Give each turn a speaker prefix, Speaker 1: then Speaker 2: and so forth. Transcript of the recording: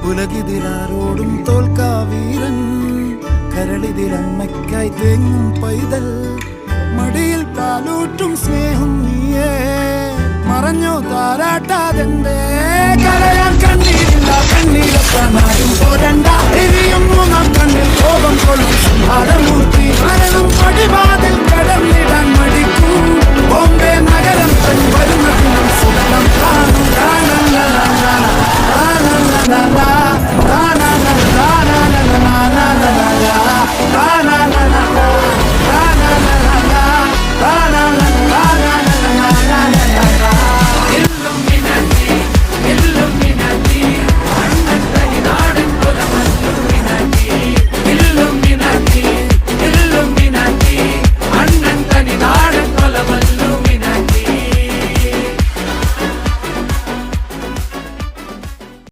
Speaker 1: ഉലകിതിലാരോടും തോൽക്കാ വീരൻ, കരളിതിലമ്മയ്ക്കായി തേങ്ങും പൈതൽ, മടിയിൽ പാലൂറ്റും സ്നേഹം നീയേ, മറഞ്ഞോ താരാട്ടാതെന്തേ കരയാൻ കണ്ണീരിൽ